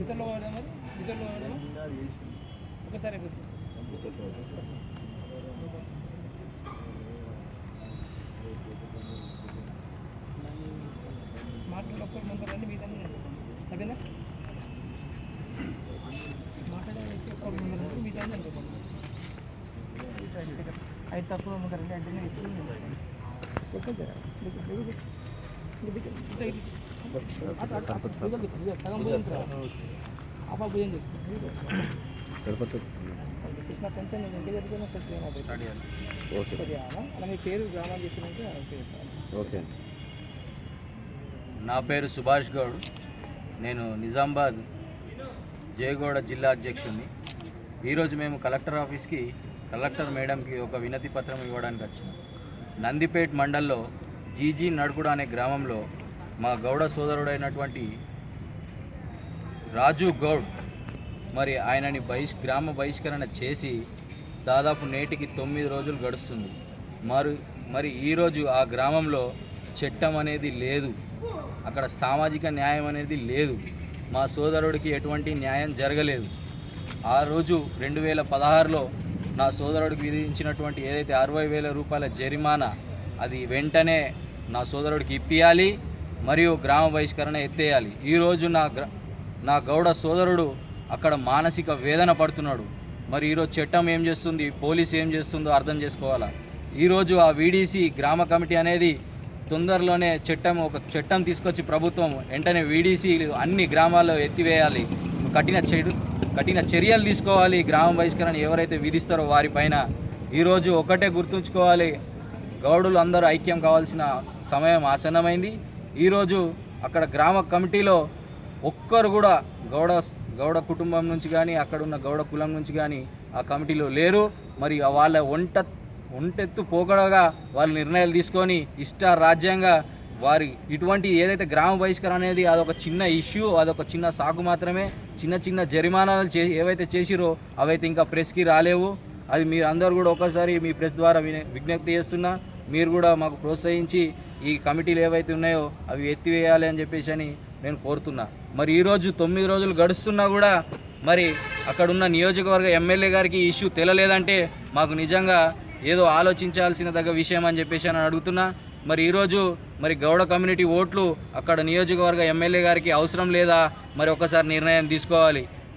ఇతరులో వాడా మరి ఇతరులో వాడా ఒకసారి మాట్లాడే ఒక్కరు ముందరండి మీ దాన్ని అదేనా మాట్లాడే ఒక్కరు ముందరండి మీ దాన్ని అనుకోండి అయితే తక్కువ ముందరండి అంటే సగం భుజం అపా భుజం కృష్ణ కొంచెం అలా మీ పేరు గ్రామం చెప్పినాక ఓకే. నా పేరు సుభాష్ గౌడ్. నేను నిజామాబాద్ జయగౌడ జిల్లా అధ్యక్షుడిని. ఈరోజు మేము కలెక్టర్ ఆఫీస్కి కలెక్టర్ మేడంకి ఒక వినతి పత్రం ఇవ్వడానికి వచ్చినాం. నందిపేట్ మండల్లో జీజీ నడుకుడ అనే గ్రామంలో మా గౌడ సోదరుడైనటువంటి రాజు గౌడ్ మరి ఆయనని గ్రామ బహిష్కరణ చేసి దాదాపు నేటికి 9 రోజులు గడుస్తుంది. మరి ఈరోజు ఆ గ్రామంలో చట్టం అనేది లేదు, అక్కడ సామాజిక న్యాయం అనేది లేదు. మా సోదరుడికి ఎటువంటి న్యాయం జరగలేదు. ఆ రోజు 2016లో నా సోదరుడికి విధించినటువంటి ఏదైతే 60,000 రూపాయల జరిమానా అది వెంటనే నా సోదరుడికి ఇప్పియాలి, మరియు గ్రామ బహిష్కరణ ఎత్తేయాలి. ఈరోజు నా గౌడ సోదరుడు అక్కడ మానసిక వేదన పడుతున్నాడు. మరి ఈరోజు చట్టం ఏం చేస్తుంది, పోలీసు ఏం చేస్తుందో అర్థం చేసుకోవాలా. ఈరోజు ఆ వీడీసీ గ్రామ కమిటీ అనేది తొందరలోనే ఒక చట్టం తీసుకొచ్చి ప్రభుత్వం వెంటనే వీడీసీలు అన్ని గ్రామాల్లో ఎత్తివేయాలి, కఠిన చర్యలు తీసుకోవాలి. గ్రామ బహిష్కరణ ఎవరైతే విధిస్తారో వారిపైన. ఈరోజు ఒకటే గుర్తుంచుకోవాలి, గౌడులు అందరూ ఐక్యం కావాల్సిన సమయం ఆసన్నమైంది. ఈరోజు అక్కడ గ్రామ కమిటీలో ఒక్కరు కూడా గౌడ కుటుంబం నుంచి కానీ అక్కడున్న గౌడ కులం నుంచి కానీ ఆ కమిటీలో లేరు. మరి వాళ్ళ ఒంటెత్తు పోకడగా వాళ్ళు నిర్ణయాలు తీసుకొని రాజ్యాంగా వారి ఇటువంటి ఏదైతే గ్రామ బహిష్కరణ అనేది అదొక చిన్న ఇష్యూ, అదొక చిన్న సాకు మాత్రమే. చిన్న జరిమానాలు ఏవైతే చేసిరో అవైతే ఇంకా ప్రెస్కి రాలేవు. అది మీరు అందరూ కూడా ఒకసారి మీ ప్రెస్ ద్వారా విజ్ఞప్తి చేస్తున్నా, మీరు కూడా మాకు ప్రోత్సహించి ఈ కమిటీలు ఏవైతే ఉన్నాయో అవి ఎత్తివేయాలి అని చెప్పేసి అని నేను కోరుతున్నా. మరి ఈరోజు 9 రోజులు గడుస్తున్నా కూడా మరి అక్కడున్న నియోజకవర్గ ఎమ్మెల్యే గారికి ఈ ఇష్యూ తెలియలేదంటే మాకు నిజంగా ఏదో ఆలోచించాల్సిన దగ్గర విషయం అని చెప్పేసి అని అడుగుతున్నా. మరి ఈరోజు మరి గౌడ కమ్యూనిటీ ఓట్లు అక్కడ నియోజకవర్గ ఎమ్మెల్యే గారికి అవసరం లేదా, మరి ఒకసారి నిర్ణయం తీసుకోవాలి.